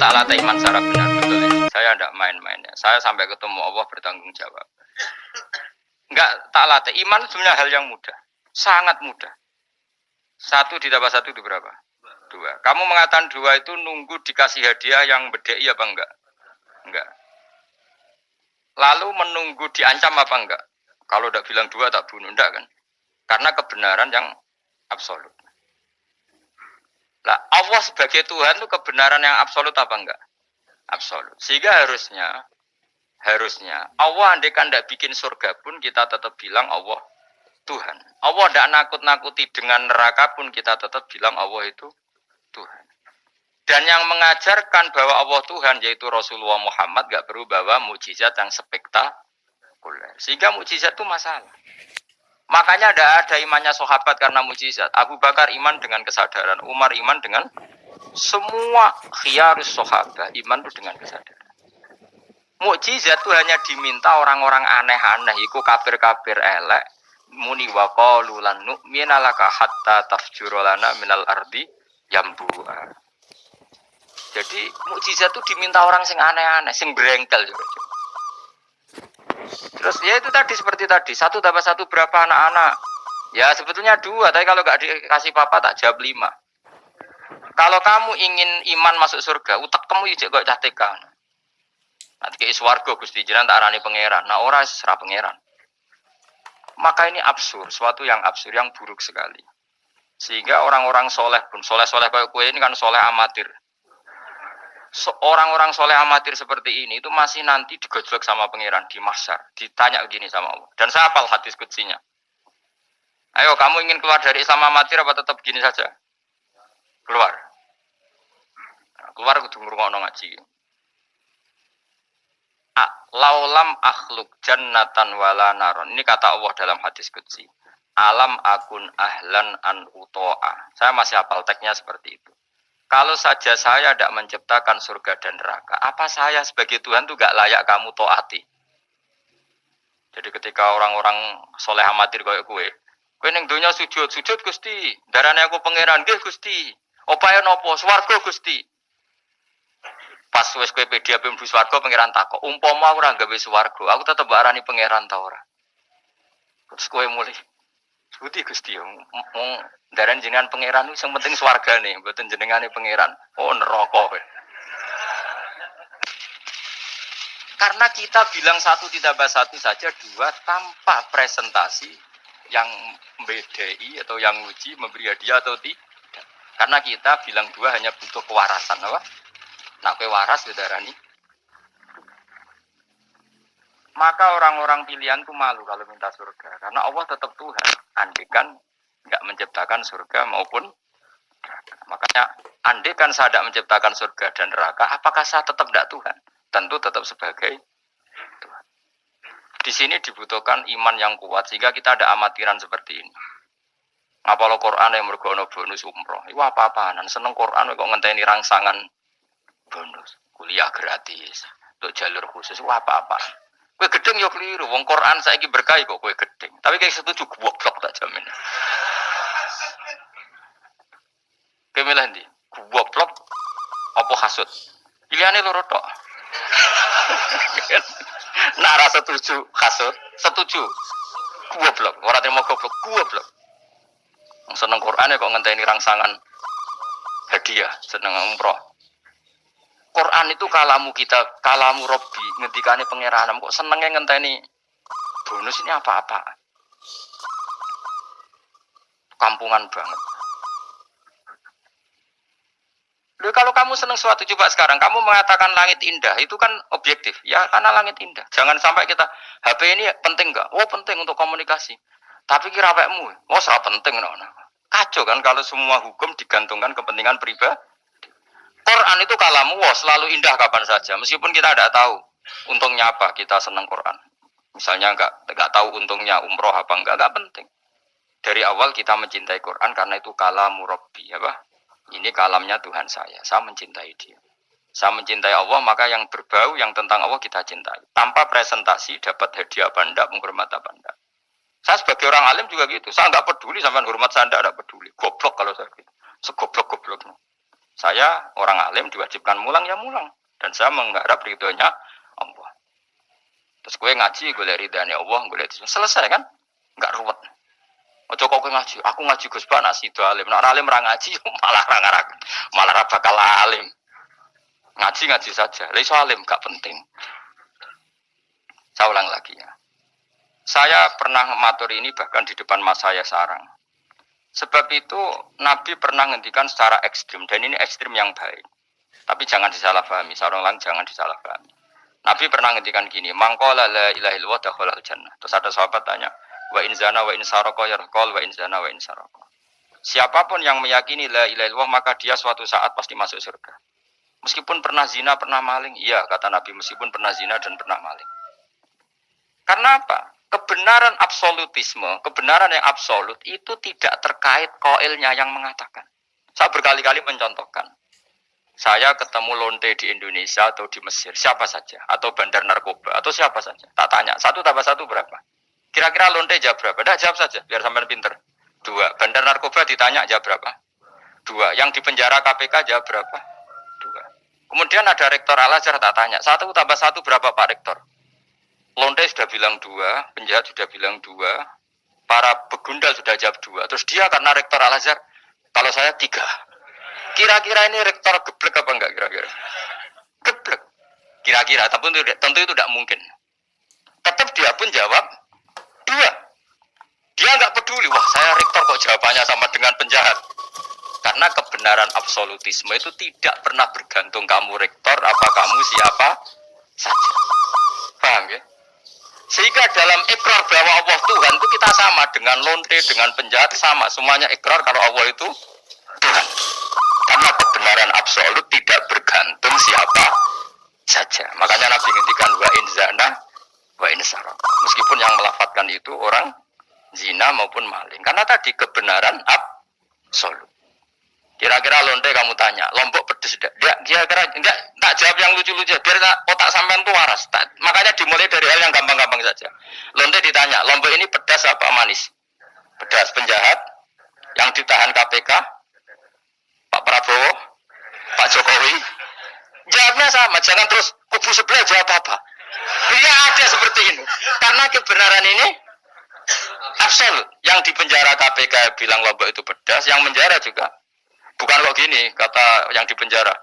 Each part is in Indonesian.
tak latih iman secara benar, betul ini. Saya tidak main-main ya. Saya sampai ketemu Allah bertanggung jawab. Enggak tak latih. Iman sebenarnya hal yang mudah. Sangat mudah. 1 ditambah 1 itu berapa? 2. Kamu mengatakan 2 itu nunggu dikasih hadiah yang bedei apa enggak? Enggak. Lalu menunggu diancam apa enggak? Kalau udah bilang 2 tak bunuh, enggak kan? Karena kebenaran yang absolut. Lah, Allah sebagai Tuhan itu kebenaran yang absolut apa enggak? Absolut. Sehingga harusnya Allah andaikan tidak bikin surga pun kita tetap bilang Allah Tuhan. Allah tidak nakut-nakuti dengan neraka pun kita tetap bilang Allah itu Tuhan. Dan yang mengajarkan bahwa Allah Tuhan yaitu Rasulullah Muhammad gak perlu bawa mukjizat yang spektakuler. Sehingga mukjizat itu masalah. Makanya tidak ada imannya sahabat karena mukjizat. Abu Bakar iman dengan kesadaran, Umar iman dengan semua khiyarus sahabat iman itu dengan kesadaran. Mukjizat itu hanya diminta orang-orang aneh-aneh, iku kafir-kafir elek, muni wa qalu lan nu'mina laka hatta tafjura lana minal ardi yambu'a. Jadi mukjizat itu diminta orang sing aneh-aneh, sing brengkel juga. Terus ya itu tadi seperti tadi, 1 tambah 1 berapa anak-anak? Ya sebetulnya 2, tapi kalau nggak dikasih papa tak jawab 5. Kalau kamu ingin iman masuk surga, utak kamu ijek kok catekan. Nanti ke swarga Gusti jenengan tak arani pangeran. Nah ora serah pangeran. Maka ini absurd, suatu yang absurd, yang buruk sekali. Sehingga orang-orang soleh pun, soleh-soleh kayak kue ini kan soleh amatir. Orang-orang soleh amatir seperti ini itu masih nanti digojlok sama pangeran di mahsyar, ditanya begini sama Allah. Dan saya hafal hadis kutsinya. Ayo kamu ingin keluar dari Islam amatir apa tetap begini saja? Keluar. Nah, keluar kudu ngrungokno ngaji. Laulam akhluk jannatan wala naron. Ini kata Allah dalam hadis qudsi. Alam akun ahlan an uto'a. Saya masih hafal teksnya seperti itu. Kalau saja saya tidak menciptakan surga dan neraka, apa saya sebagai Tuhan itu gak layak kamu taati? Jadi ketika orang-orang soleh amatir kayak gue ning donya sujud Gusti, darane aku pangeran nggih Gusti. Opae napa? Swarga Gusti. Pas wis kowe pedi ape mlebu swarga pangeran takok, umpama aku ora gawe swarga, aku tetep arani pangeran ta ora? Terus kowe mulih Gusti Gusti wong daran jenengan pangeran sing penting swargane, mboten jenengane pangeran. Oh neraka kowe. Karena kita bilang 1 ditambah 1 saja 2 tanpa presentasi yang membedai atau yang uji memberi hadiah atau tidak. Karena kita bilang 2 hanya butuh kewarasan, apa? Nah, kowe waras darani. Maka orang-orang pilihan itu malu kalau minta surga. Karena Allah tetap Tuhan. Andikan nggak menciptakan surga maupun neraka. Makanya andikan saya tidak menciptakan surga dan neraka, apakah saya tetap tidak Tuhan? Tentu tetap sebagai Tuhan. Di sini dibutuhkan iman yang kuat sehingga kita ada amatiran seperti ini. Apalagi Quran yang mergono bonus umroh. Itu apa-apaan. Seneng Quran kok ngenteni rangsangan bonus. Kuliah gratis. Untuk jalur khusus. Itu apa-apa. Kowe gedeng yo keliru. Wong Quran saiki berkah kok kowe gedeng. Tapi kayak setuju goblok tak jamin. Kowe milih ndi? Goblok apa hasud? Pilihane loro tok. Nah, rasa setuju hasud, setuju. Goblok, ora terima goblok. Wong seneng Quran kok ngenteni rangsangan hadiah, seneng umroh. Quran itu kalamu kita, kalamu Robbi, ngendikane pangeran, kok senenge ngenteni bonus ini apa-apa. Kampungan banget. Loh, kalau kamu senang sesuatu, coba sekarang kamu mengatakan langit indah, itu kan objektif, ya karena langit indah. Jangan sampai kita, HP ini penting enggak? Oh penting untuk komunikasi. Tapi kira awakmu, oh sangat penting. Kacau kan kalau semua hukum digantungkan kepentingan pribadi. Quran itu kalamu, selalu indah kapan saja. Meskipun kita tidak tahu untungnya apa kita senang Quran. Misalnya enggak tahu untungnya umroh apa enggak penting. Dari awal kita mencintai Quran karena itu kalamu Rabbi, apa? Ini kalamnya Tuhan saya mencintai dia. Saya mencintai Allah, maka yang berbau, yang tentang Allah kita cintai. Tanpa presentasi, dapat hadiah apa enggak, menghormat apa enggak. Saya sebagai orang alim juga gitu. Saya enggak peduli sama hormat saya, enggak peduli. Goblok kalau saya gitu. Segoblok-gobloknya. Saya orang alim diwajibkan mulang ya mulang. Dan saya mengharap ridhonya Allah. Terus gue ngaji, gue lihat ridhonya Allah, gue lihat selesai kan? Enggak ruwet. Ojo kok ngaji, aku ngaji Gus Ba nak sido alim. Nak alim ra ngaji malah ra bakal alim. Ngaji saja. Lah iso alim gak penting. Saya ulang lagi ya. Saya pernah matur ini bahkan di depan mas saya sarang. Sebab itu Nabi pernah ngendikan secara ekstrim dan ini ekstrim yang baik. Tapi jangan disalahpahami, sarung lang jangan disalahpahami. Nabi pernah ngendikan gini, mangqala la ilaha illallah dakhalal jannah. Terus ada sahabat tanya, wa in zana wa in sarqa yarqal wa in zana wa in sarqa. Siapapun yang meyakini la ilaha illallah maka dia suatu saat pasti masuk surga. Meskipun pernah zina, pernah maling, iya kata Nabi, meskipun pernah zina dan pernah maling. Karena apa? Kebenaran absolutisme, kebenaran yang absolut itu tidak terkait koilnya yang mengatakan. Saya berkali-kali mencontohkan. Saya ketemu lonte di Indonesia atau di Mesir, siapa saja. Atau bandar narkoba, atau siapa saja. Tak tanya, 1 tambah 1 berapa? Kira-kira lonte jawab berapa? Tidak, jawab saja, biar sampai pinter. 2. Bandar narkoba ditanya jawab berapa? 2. Yang di penjara KPK jawab berapa? 2. Kemudian ada rektor Al-Azhar tak tanya, 1 tambah 1 berapa Pak Rektor? Lonte sudah bilang 2, penjahat sudah bilang 2, para begundal sudah jawab 2. Terus dia karena rektor Al-Azhar, kalau saya 3. Kira-kira ini rektor geblek apa enggak kira-kira? Geblek. Kira-kira, tapi tentu itu tidak mungkin. Tetap dia pun jawab 2. Dia enggak peduli, wah saya rektor kok jawabannya sama dengan penjahat. Karena kebenaran absolutisme itu tidak pernah bergantung kamu rektor, apa kamu siapa saja. Paham ya? Sehingga dalam ikrar bahwa Allah Tuhan itu kita sama dengan lonte, dengan penjahat sama. Semuanya ikrar kalau Allah itu Tuhan. Karena kebenaran absolut tidak bergantung siapa saja. Makanya Nabi ngendikan wa in zana wa in saraka. Meskipun yang melafadzkan itu orang zina maupun maling. Karena tadi kebenaran absolut. Kira-kira lonte kamu tanya, Lombok pedes tidak? Dia kira enggak, tak jawab yang lucu-lucu, biar otak sampean tuh waras. Makanya dimulai dari hal yang gampang-gampang saja. Lonte ditanya, Lombok ini pedas apa manis? Pedas. Penjahat yang ditahan KPK, Pak Prabowo, Pak Jokowi. Jawabnya sama, jangan terus kubu sebelah jawab apa. Dia ada seperti ini. Karena kebenaran ini absolut. Yang di penjara KPK bilang Lombok itu pedas, yang menjara juga. Bukan kok gini, kata yang di penjara.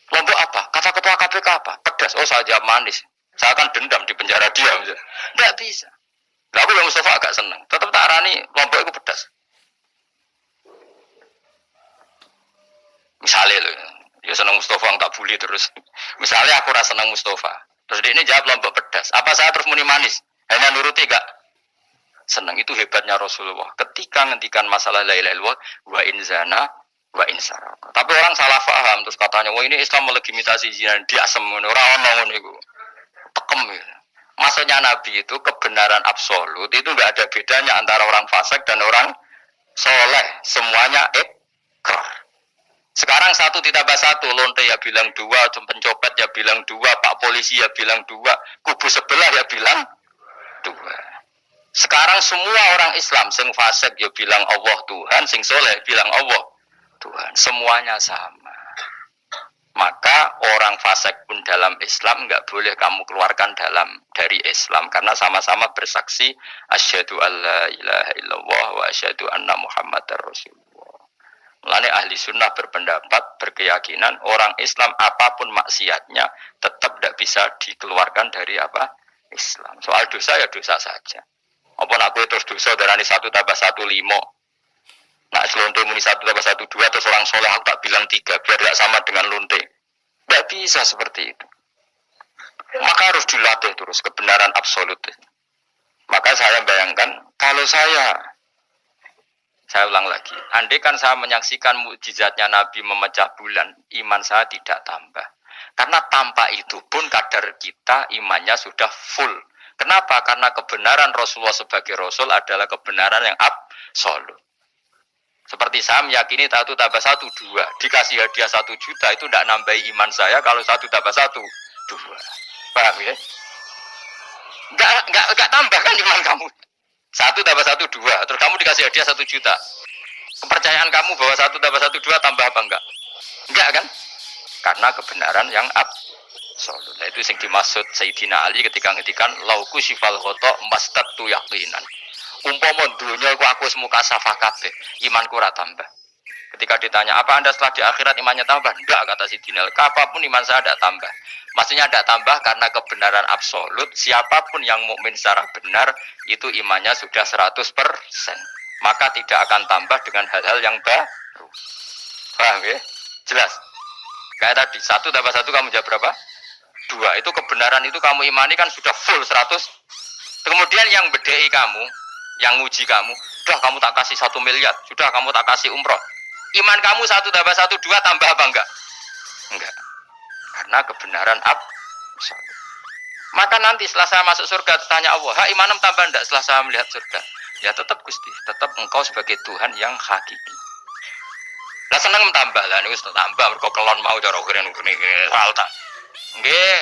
Lombok apa? Kata ketua KPK apa? Pedas. Oh saya jawab manis. Saya akan dendam di penjara dia. Tidak bisa. Nah, aku yang Mustafa agak senang. Tetap tak arani Lombok itu pedas. Misalnya loh, dia senang Mustafa tak bully terus. Misalnya aku rasa senang Mustafa. Terus dia ini jawab Lombok pedas. Apa saya terus muni manis? Hanya nuruti gak? Senang. Itu hebatnya Rasulullah. Ketika ngendikan masalah la ilaha illallah wa in zana wa in saraka. Tapi orang salah paham terus katanya, wah ini Islam melegitimasi zina, dia semen ora ono ngono iku. Tekem ya. Maksudnya Nabi itu kebenaran absolut itu enggak ada bedanya antara orang fasik dan orang soleh. Semuanya ikrar. Sekarang 1 ditambah 1, lonte ya bilang 2, pencopet ya bilang 2, Pak Polisi ya bilang 2, kubu sebelah ya bilang 2. Sekarang semua orang Islam sing fasik ya bilang Allah Tuhan, sing soleh bilang Allah Tuhan. Semuanya sama. Maka orang fasik pun dalam Islam enggak boleh kamu keluarkan dari Islam karena sama-sama bersaksi asyhadu alla ilaha illallah wa asyhadu anna muhammadar rasulullah. Mulane ahli sunnah berpendapat, berkeyakinan orang Islam apapun maksiatnya tetap tidak bisa dikeluarkan dari apa? Islam. Soal dosa ya dosa saja. Apa nak aku terus dosa darani 1 tambah 1 5. Nak lonte muni 1 tambah 1 2 terus orang soleh aku tak bilang 3 biar tidak sama dengan lonte. Tidak bisa seperti itu. Maka harus dilatih terus kebenaran absolut. Maka saya bayangkan kalau saya ulang lagi, andai kan saya menyaksikan mukjizatnya Nabi memecah bulan, iman saya tidak tambah. Karena tanpa itu pun kadar kita imannya sudah full. Kenapa? Karena kebenaran Rasulullah sebagai Rasul adalah kebenaran yang absolut. Seperti saya meyakini 1 tambah 1 2. Dikasih hadiah 1 juta itu tidak nambahi iman saya kalau 1 tambah 1 2. Paham ya? Enggak tambah kan iman kamu. 1 tambah 1 2. Terus kamu dikasih hadiah 1 juta. Kepercayaan kamu bahwa 1 tambah 1 2 tambah apa enggak? Enggak kan? Karena kebenaran yang absolut. Nah, itu yang dimaksud Sayyidina Ali ketika ngetikan lauku sifal khoto mastatu yaqinan. Umpama dunya aku semuka safah kabeh, imanku ora tambah. Ketika ditanya, apa Anda setelah di akhirat imannya tambah? Enggak, kata Sidinal. Apapun iman saya tidak tambah. Maksudnya tidak tambah karena kebenaran absolut. Siapapun yang mukmin secara benar, itu imannya sudah 100%. Maka tidak akan tambah dengan hal-hal yang baru. Paham ya? Jelas? Kayak tadi, 1+1 kamu jawab berapa? 2. Itu kebenaran itu kamu imani kan sudah full 100. Kemudian yang bedai kamu, yang nguji kamu, sudah kamu tak kasih 1 miliar, sudah kamu tak kasih umroh. Iman kamu 1+1 2 tambah apa enggak? Enggak. Karena kebenaran absolut. Maka nanti setelah saya masuk surga tanya Allah, "Ha, imanem tambah enggak setelah saya melihat surga?" Ya tetap Gusti, tetap engkau sebagai Tuhan yang hakiki. Lah seneng tambah lah niku tambah mergo kelon mau cara ukune alta. Nggih,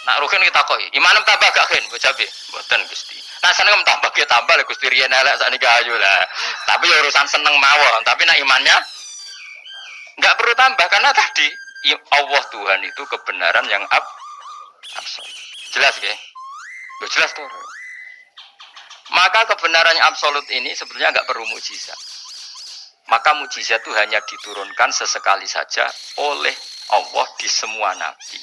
nak rugen kita koi. Imanem tambah gak ken, bocabe. Mboten Gusti. Nah seneng tambah ge tambah lho Gusti riyen elek sakniki ayu lah. Tapi ya urusan seneng mawon, tapi nak imannya enggak perlu tambah karena tadi Allah Tuhan itu kebenaran yang absolut. Jelas ya? Jelas tuh. Maka kebenaran yang absolut ini sebenarnya enggak perlu mukjizat. Maka mukjizat itu hanya diturunkan sesekali saja oleh Allah di semua nabi.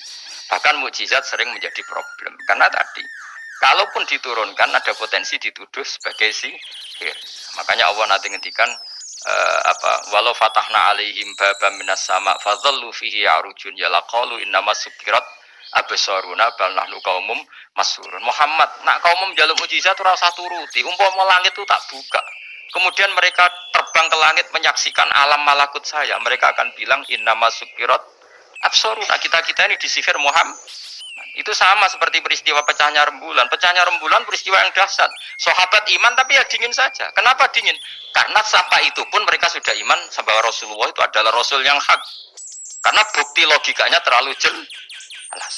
Bahkan mukjizat sering menjadi problem karena tadi kalaupun diturunkan ada potensi dituduh sebagai sihir. Makanya Allah nanti ngendikan walau fatahna alaihim babam minas sama fadhallu fihi arujun yalaqalu innama sukirat absaruna bal nahnu qaumum masurun. Muhammad nak kaum njaluk mukjizat ora usah turuti, umpama langit itu tak buka. Kemudian mereka terbang ke langit menyaksikan alam malakut saya. Mereka akan bilang innama sukirat absaruna. Kita ini disihir Muhammad. Itu sama seperti peristiwa pecahnya rembulan. Pecahnya rembulan peristiwa yang dahsyat. Sahabat iman tapi ya dingin saja. Kenapa dingin? Karena sampai itu pun mereka sudah iman bahwa Rasulullah itu adalah Rasul yang hak. Karena bukti logikanya terlalu jelas.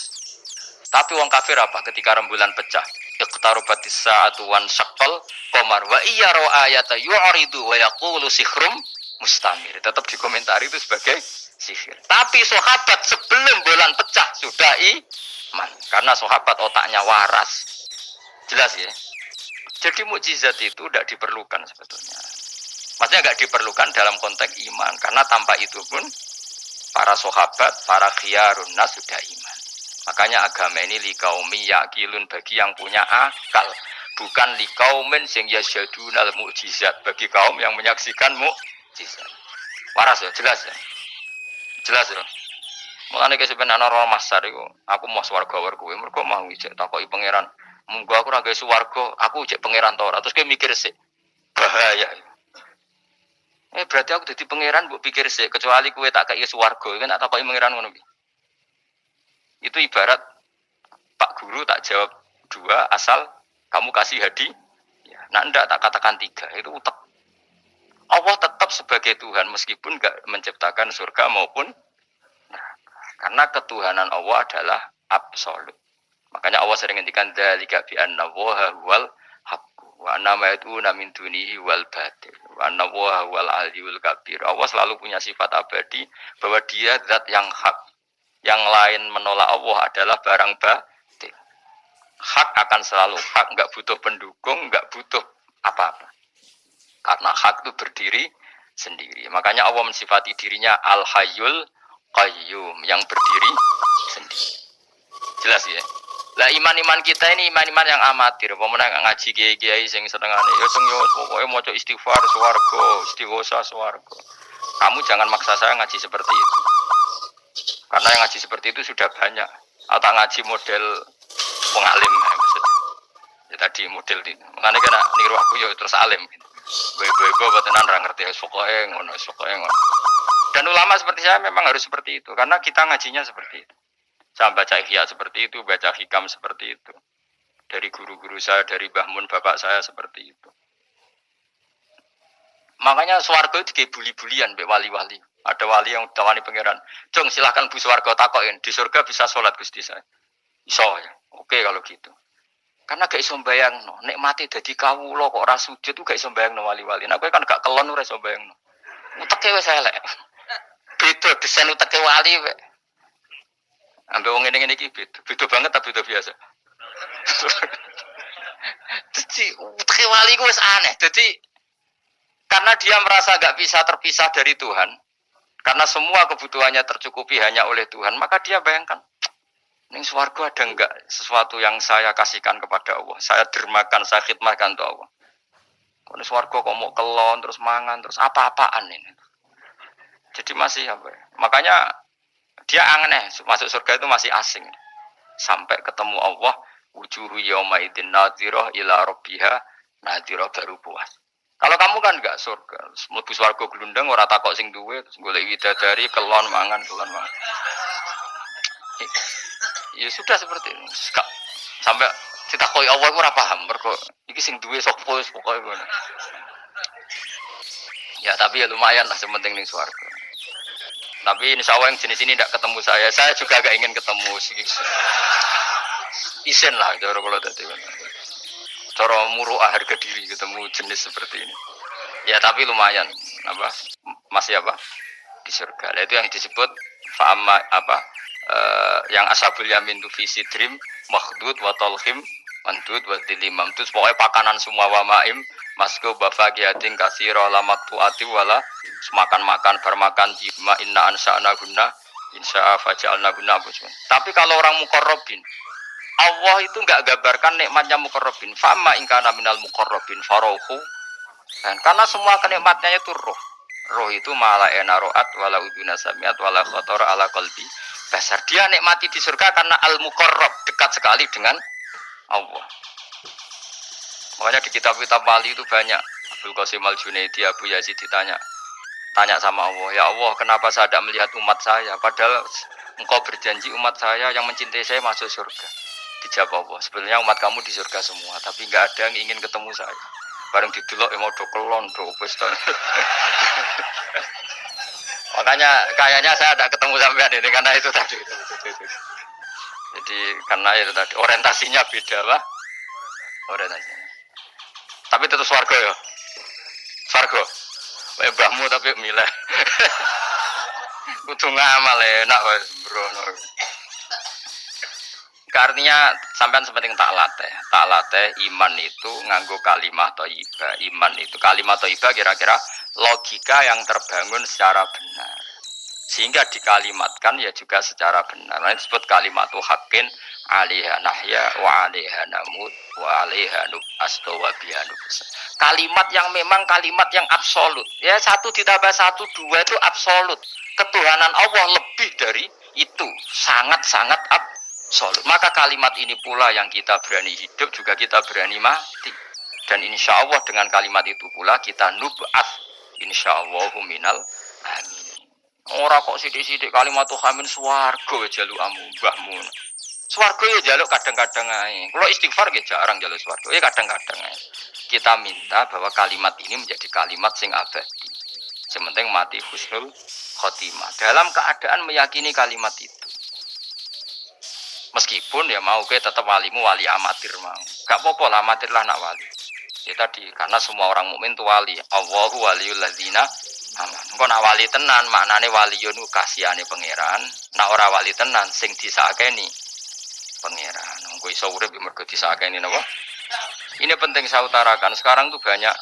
Tapi wong kafir apa ketika rembulan pecah? Iqtarubatis sa'atu wan syaqqal qamar wa iya ra ayata yu'ridu wa yaqulu sikhrum mustamir. Tetap dikomentari itu sebagai sihir. Tapi sahabat sebelum bulan pecah sudah iman. Karena sahabat otaknya waras. Jelas ya? Jadi mukjizat itu tidak diperlukan sebetulnya. Maksudnya tidak diperlukan dalam konteks iman. Karena tanpa itu pun para sahabat, para khiyarun nas sudah iman. Makanya agama ini liqaumi yaqilun bagi yang punya akal. Bukan liqaumin sing yasyadunal mukjizat bagi kaum yang menyaksikan mukjizat. Waras ya, jelas ya. Jelas ya. Mulane ke sebenarnya ana masar iku, aku mau swarga kowe mergo mau ijek takoki pangeran. Munggo aku ora gawe swarga, aku ijek pangeran to ora. Terus kowe mikir sik. Bahaya. Berarti aku dadi pangeran mbok pikir sik, kecuali kowe tak kei swarga, kan tak takoki pangeran ngono iki. Itu ibarat Pak Guru tak jawab 2 asal kamu kasih hadiah. Ya, nah enggak tak katakan 3, itu utek. Allah tetap sebagai Tuhan meskipun enggak menciptakan surga maupun neraka. Karena ketuhanan Allah adalah absolut. Makanya Allah sering ngendikan dzalika bi anna Allaha huwal haqq wa anna ma yad'una min dunihi wal batil wa anna Allaha huwal aliyyul kabir. Allah selalu punya sifat abadi bahwa dia zat yang hak. Yang lain menolak Allah adalah barang batil. Hak akan selalu hak, enggak butuh pendukung, enggak butuh apa-apa. Karena hak itu berdiri sendiri. Makanya Allah mensifati dirinya Al-Hayyul Qayyum, yang berdiri sendiri. Jelas ya? Lah iman-iman kita ini iman-iman yang amatir. Pemenang ngaji kiai-kiai sing setengahnya ya sing yo pokoke maca istighfar swarga, istighosa swarga. Kamu jangan maksa saya ngaji seperti itu. Karena yang ngaji seperti itu sudah banyak. Atau ngaji model pengalim maksudnya. Ya tadi model itu. Makanya kena niru aku ya terus alim. Bebo tenan ra ngerti pokoke ngono, pokoke ngono. Dan ulama seperti saya memang harus seperti itu karena kita ngajinya seperti itu. Saya baca ihya seperti itu, baca hikam seperti itu. Dari guru-guru saya, dari Mbah Mun bapak saya seperti itu. Makanya swarga itu kayak buli-bulian mbek wali-wali. Ada wali yang tawani pangeran, "Jong silahkan bu swarga takokin, di surga bisa sholat Gusti saya." Iso ya. Oke kalau gitu. Karena gak iso mbayangno, nek mati dadi kawula kok ora sujud tuh gak iso mbayangno wali-wali. Nek kowe kan gak kelon ora iso mbayangno. Uteke wis elek. beda desain uteke wali wae. Ambek wong ngene-ngene iki beda banget tapi beda biasa. Jadi uteke wali ku wis aneh. Jadi karena dia merasa gak bisa terpisah dari Tuhan, karena semua kebutuhannya tercukupi hanya oleh Tuhan, maka dia bayangkan, ning swarga ada enggak sesuatu yang saya kasihkan kepada Allah? Saya dermakan, saya khidmatkan untuk Allah. Kalau swarga kok mau kelon, terus mangan, terus apa-apaan ini. Jadi masih apa ya? Makanya dia aneh, masuk surga itu masih asing. Sampai ketemu Allah, wujuhu yawma idzin nadhirah ila rabbiha nadhirah baru puas. Kalau kamu kan enggak surga, mlebu swarga glundeng ora takok sing duwe, terus golek widadari, kelon mangan. Ya sudah seperti itu. Sampai ditakoki Allah ora paham, mergo iki sing duwe sapa wis pokoke ngono. Ya tapi ya lumayan lah sementing ning swarga. Tapi insya Allah yang jenis ini tidak ketemu saya juga agak ingin ketemu. Isen lah, cara kalau tadi. Cara muruah harga diri ketemu jenis seperti ini. Ya tapi lumayan, apa masih apa di surga. Nah, itu yang disebut fa'ama apa yang ashabul yamin tu fi sidrim makhdud wa talhim mandud wa dilimam. Itu pokoknya pakanan semua wa ma'im masku bafaqiyatin katsira la maqtu'ati wala makan-makan bermakan bima inna ansa'na guna insya'a faja'alna guna. Tapi kalau orang muqarrabin, Allah itu enggak gambarkan nikmatnya muqarrabin. Fa'amma in kana minal muqarrabin farauhu. Dan karena semua kenikmatnya itu roh. Roh itu mala enaroat wala uduna samiat wala khotor ala qalbi basar. Dia nikmati di surga karena al-muqarrab, dekat sekali dengan Allah. Makanya di kitab-kitab wali itu banyak. Abdul Qasim Al-Junaidi, Abu Yazid tanya sama Allah, ya Allah, kenapa saya tidak melihat umat saya? Padahal engkau berjanji umat saya yang mencintai saya masuk surga. Dijawab Allah, sebenarnya umat kamu di surga semua, tapi nggak ada yang ingin ketemu saya. Bareng didelok mau dokelon, dokeston. Makanya kayaknya saya tidak ketemu sampean ini karena itu tadi. Jadi karena itu tadi orientasinya beda lah. Orientasinya. Tapi tetap swarga ya. Swarga. Mbahmu tapi milih. Kudu ngamal enak wis, Bro. Artinya sampean sepenting tak latih iman itu nganggo kalimat thayyibah. Iman itu kalimat thayyibah kira-kira logika yang terbangun secara benar. Sehingga dikalimatkan ya juga secara benar. Nah, disebut kalimat haqqin 'alaiha nahya wa 'alaiha namut wa 'alaiha nub'astu wa biha nub'as. Kalimat yang memang kalimat yang absolut. Ya 1 ditambah 1 2 itu absolut. Ketuhanan Allah lebih dari itu, sangat-sangat absolut. Maka kalimat ini pula yang kita berani hidup juga kita berani mati. Dan insya Allah dengan kalimat itu pula kita nub'ats insyaallahu minal amin. Ora kok sithik-sithik kalimat hamin swarga jaluk amu mbahmu. Swarga ya jaluk kadang-kadang ae. Kalau istighfar nggih jarang jaluk swarga. Ya kadang-kadang ae. Kita minta bahwa kalimat ini menjadi kalimat sing abadi. Sementing mati husnul khotimah. Dalam keadaan meyakini kalimat itu. Meskipun ya mau ke tetap walimu wali amatir mau. Gak apa-apa lah amatir lah nak wali. Ya tadi karena semua orang mukmin itu wali. Allahu waliyul ladzina aman. Engko nak wali tenan maknane waliyun kasihane pangeran. Nak ora wali tenan sing disakeni pangeran. Engko iso urip mergo disakeni napa? Ini penting saya utarakan. Sekarang tuh banyak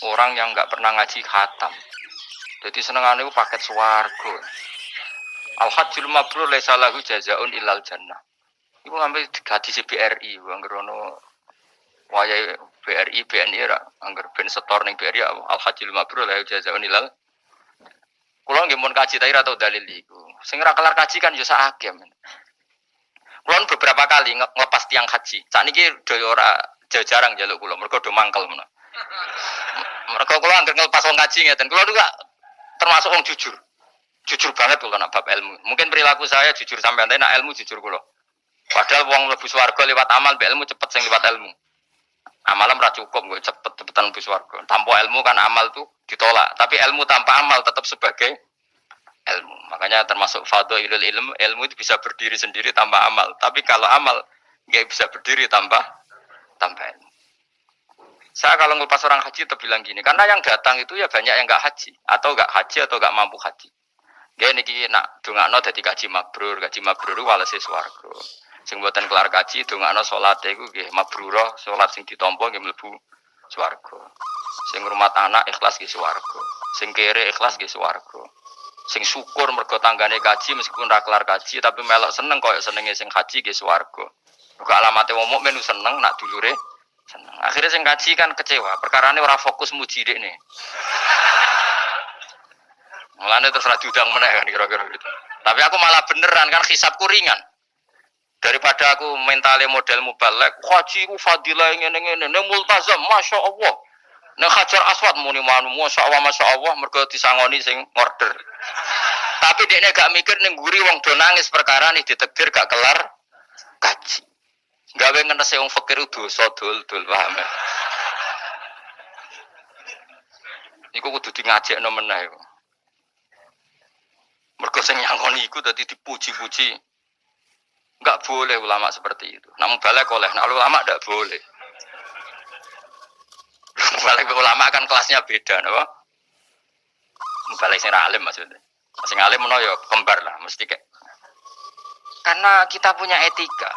orang yang enggak pernah ngaji khatam. Jadi senengane itu paket swarga. Al-hajjul mabrur laisa lahu jazaa'un illal jannah. Iku ngambil hadis BRI, anggerono wayahe BRI BNI ra angger ben setor ning BRI Al-hajjul mabrur lahu jazaa'un illal. Kulo nggih mun kaji tapi ora tau dalil iku. Sing ora kelar kaji kan yo sak agem. Kulo beberapa kali ngelepas tiang haji. Sakniki do ora jarang njaluk kulo, mergo do mangkel menawa. Mergo kulo anggere ngelepas wong kaji ngeten. Kulo juga termasuk wong jujur. Jujur banget kulo nak bab ilmu. Mungkin perilaku saya jujur sampean tapi nak ilmu jujur kulo. Padahal wong mlebu swarga lewat amal, mbek ilmu cepet sing lewat ilmu. Amalan ora cukup gue cepet-cepetan mlebu swarga. Tanpa ilmu kan amal tuh ditolak, tapi ilmu tanpa amal tetap sebagai ilmu. Makanya termasuk fadhailul ilmu itu bisa berdiri sendiri tanpa amal. Tapi kalau amal enggak bisa berdiri tanpa ilmu. Saya kalau ngelepas orang haji tetap bilang gini, karena yang datang itu ya banyak yang enggak haji atau enggak mampu haji. Nggih niki nak dongakno dadi kaji mabrur walese swarga. Sing mboten kelar kaji dongakno salate iku nggih mabrurah, salat sing ditampa nggih mlebu swarga. Sing ngrumat anak ikhlas nggih swarga. Sing kere ikhlas nggih swarga. Sing syukur mergo tanggane kaji meskipun ra kelar kaji tapi melok seneng koyo senenge sing kaji nggih swarga. Mergo alamate wong mukmin seneng nak dulure seneng. Akhirnya sing kaji kan kecewa, perkarane ora fokus muji dekne. Mulane terus ra diundang meneh kan kira-kira gitu. Tapi aku malah beneran kan hisabku ringan. Daripada aku mentale model mubalek, haji ku fadilah ngene-ngene, nek multazam masyaallah. Nek Hajar Aswad muni manu masyaallah mergo disangoni sing order. Tapi dekne gak mikir ning nguri wong do nangis perkara nih ditakdir gak kelar kaji. Gawe ngenese wong fakir dosa dul-dul paham. Iku kudu di ngajekno meneh. Mergo sing nyangoni iku dadi dipuji-puji. Enggak boleh ulama seperti itu. Namun balik oleh, nah ulama enggak boleh. Balik ulama kan kelasnya beda, napa? Balik sing alim maksudnya. Sing alim menawa ya kembar lah, mesti kayak. Karena kita punya etika.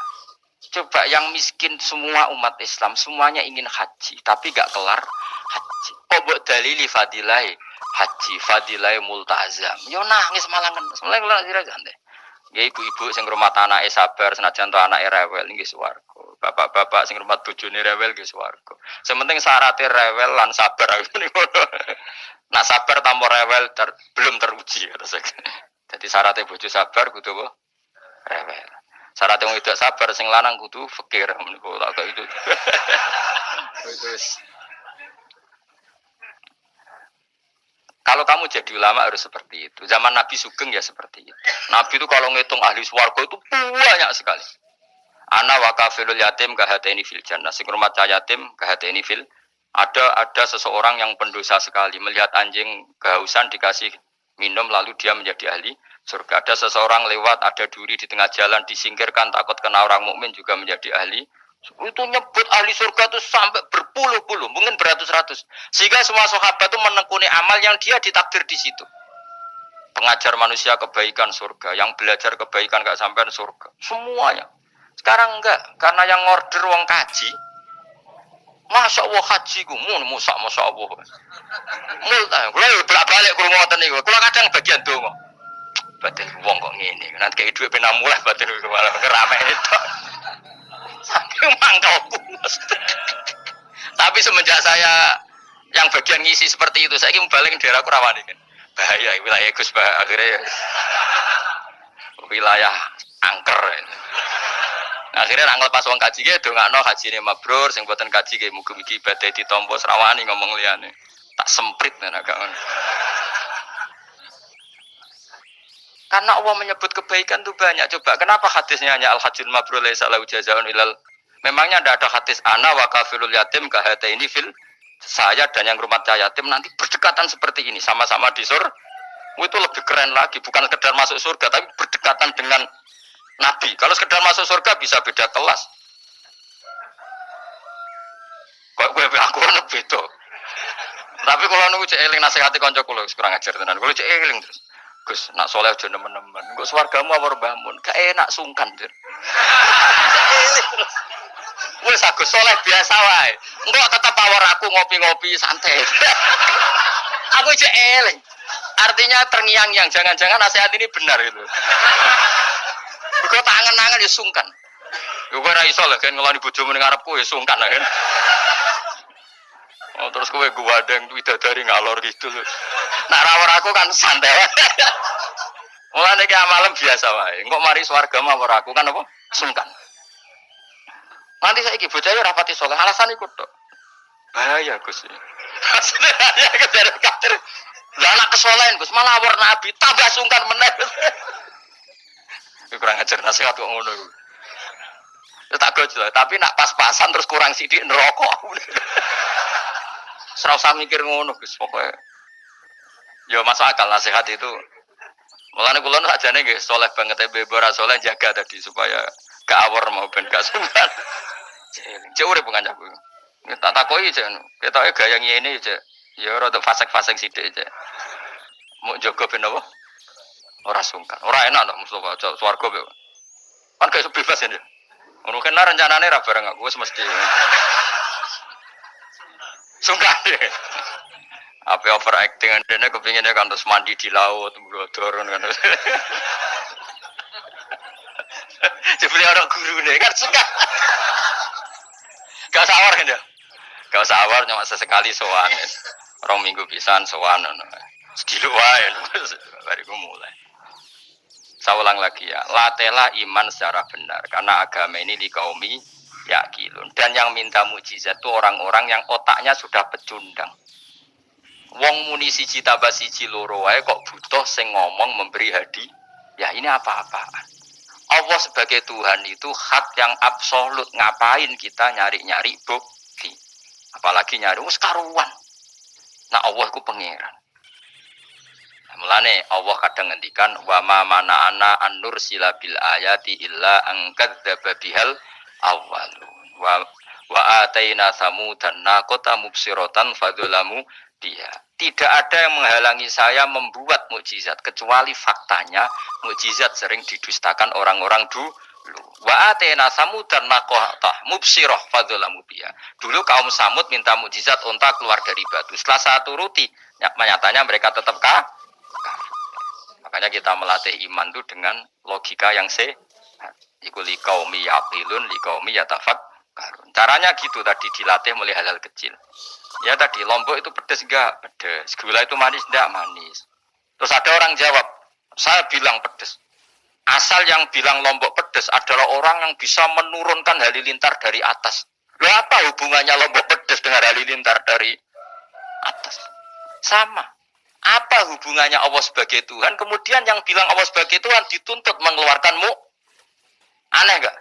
Coba yang miskin semua umat Islam semuanya ingin haji, tapi enggak kelar haji. Mbok dalili fadilai haji, fadilai multazam. Yo nangis malah ngeles santai. Nggih ibu-ibu sing ngrumat anake sabar senajan to anake rewel nggih swarga. Bapak-bapak sing ngrumat bojone rewel nggih swarga. Sementing syaratnya rewel lan sabar niku. Nak sabar tanpa rewel belum teruji kata saya. Jadi syaratnya bojo sabar kudu apa? Rewel. Syaratnya wong wedok sabar sing lanang kudu fakir niku tak kok itu. Terus kalau kamu jadi ulama harus seperti itu. Zaman Nabi Sugeng ya seperti itu. Nabi itu kalau ngitung ahli swarga itu banyak sekali. Ana wa kafilul yatim kahateni fil jannah. Sing rumah yatim kahateni fil. Ada seseorang yang pendosa sekali melihat anjing kehausan dikasih minum lalu dia menjadi ahli surga. Ada seseorang lewat ada duri di tengah jalan disingkirkan takut kena orang mukmin juga menjadi ahli. Itu nyebut ahli surga itu sampai berpuluh-puluh, mungkin beratus-ratus. Sehingga semua sahabat itu menekuni amal yang dia ditakdir di situ. Pengajar manusia kebaikan surga, yang belajar kebaikan gak sampai surga. Semuanya. Sekarang enggak, karena yang order wong kaji. Masya Allah haji ku, masya Allah. Multa, kalau bolak-balik ke rumah ngoten niku, kalau kadang bagian dongo. Batin wong kok ngene, nanti kayak duit pena mulai batin malah kerame itu. Saking mangkalku. Tapi semenjak saya yang bagian ngisi seperti itu, saya ingin balik daerahku rawan ini. Bahaya wilayah Gus akhirnya wilayah angker. Akhirnya nang lepas wong kaji ge dongakno hajine mabrur sing boten kaji ge mugi-mugi ibadah ditampa srawani ngomong liyane. Tak semprit nek agak ngono. Karena Allah menyebut kebaikan itu banyak. Coba kenapa hadisnya hanya al-hajjul mabrur laisa lahu jazaa'un ilal. Memangnya tidak ada hadis ana wa kafilul yatim kahataini fil. Saya dan yang rumah yatim nanti berdekatan seperti ini sama-sama di surga. Itu lebih keren lagi, bukan sekedar masuk surga tapi berdekatan dengan Nabi. Kalau sekedar masuk surga bisa beda kelas. Kok gue aku ono beda. Tapi kalau nunggu cek eling nasihati kanca kula kurang ajar tenan. Kula cek eling terus. Gus, nak soleh aja nemen-nemen. Engko swargamu apa mbahmu? Gak enak sungkan, Dir. Cek eling terus. Wes Agus soleh biasa wae. Engko tetep awor aku ngopi-ngopi santai. Aku cek eling. Artinya terngiang-ngiang, jangan-jangan nasihat ini benar itu. Kok tangan-tangan ya sungkan. Yo kowe ra iso lho kan ngeloni bojomu ning ngarepku ya sungkan lah kan. Oh terus kowe guwadeng widadari ngalor gitu lho. Nak rawor aku kan santai wae. Mulane iki amalem biasa wae. Engko mari swarga mawar aku kan apa? Sungkan. Nanti saiki bocah rapati saleh alasan iku tok. Bahaya Gus. Ya kejar-kejar. Lah anak kesolehan Gus malah awor nabi tambah sungkan meneh. Kurang ajar nasihat kok ngono iku. Ya tak gojo, tapi nak pas-pasan terus kurang sithik neraka. Ora usah mikir ngono Gus, pokoke. Ya masuk akal nasihat itu. Mulane kula sakjane nggih saleh banget e bebo ora saleh jaga tadi supaya gak awor mau ben gak sungkan. Cek urip ngancapku. Tak takoki cek. Ketoke gaya ngene cek. Ya rada fasek-fasek sithik cek. Mau jaga ben apa? Ora sungkan. Ora enak dong Mustafa swarga be. Kan kayak bebas ya. Ngono kan rencanane ra bareng aku wis mesti sungkan. Apa overacting dene kepinginnya kan terus mandi di laut, blodor kan. Sebenarnya orang guru nih kan suka. Gak sawar kan ya? Gak sawar cuma sesekali sowan. Rong minggu pisan sowan ngono. Sedilo wae bariku mulai. Saya ulang lagi ya, latela iman secara benar karena agama ini di kaumi yakilun dan yang minta mukjizat itu orang-orang yang otaknya sudah pecundang. Wong muni siji tambah siji loro wae kok butuh sing ngomong memberi hadiah. Ya ini apa-apaan. Allah sebagai Tuhan itu hak yang absolut. Ngapain kita nyari-nyari bukti? Apalagi nyari karuan. Nah Allah itu pangeran. Mulane Allah kadang ngendikan wa ma mana ana an-nur silabil ayati illa angkadzdzaba bihal awwalu wa ataina samudan naqata mubsiratan fadzalamu dia. Tidak ada yang menghalangi saya membuat mukjizat kecuali faktanya mukjizat sering didustakan orang-orang dulu. Wa atena samudan naqata mubsirah fadzalamu dia. Dulu kaum Samud minta mukjizat unta keluar dari batu. Setelah saya turuti, nyatanya mereka tetap makanya kita melatih iman itu dengan logika yang sehat. Iku liqaumi yaqilun liqaumi yatafakkarun. Caranya gitu tadi dilatih mulai hal-hal kecil. Ya tadi lombok itu pedes enggak? Pedes. Gula itu manis enggak? Manis. Terus ada orang jawab, saya bilang pedes. Asal yang bilang lombok pedes adalah orang yang bisa menurunkan halilintar dari atas. Loh apa hubungannya lombok pedes dengan halilintar dari atas? Sama. Apa hubungannya Allah sebagai Tuhan? Kemudian yang bilang Allah sebagai Tuhan dituntut mengeluarkanmu. Aneh enggak?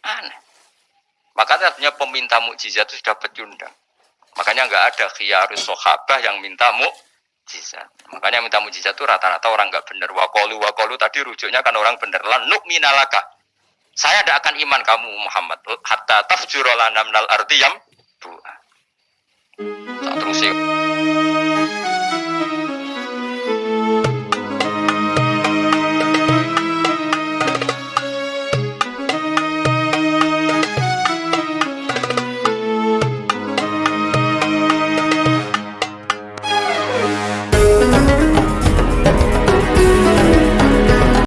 Aneh. Makanya artinya peminta mukjizat itu sudah pecundang. Makanya enggak ada khiyarus sahabah yang minta mukjizat. Makanya minta mukjizat itu rata-rata orang enggak benar. Waqalu tadi rujuknya kan orang benar. Lan nu'minalaka. Saya tidak akan iman kamu Muhammad. Hatta tafjura lana minal ardi yam. Saat terus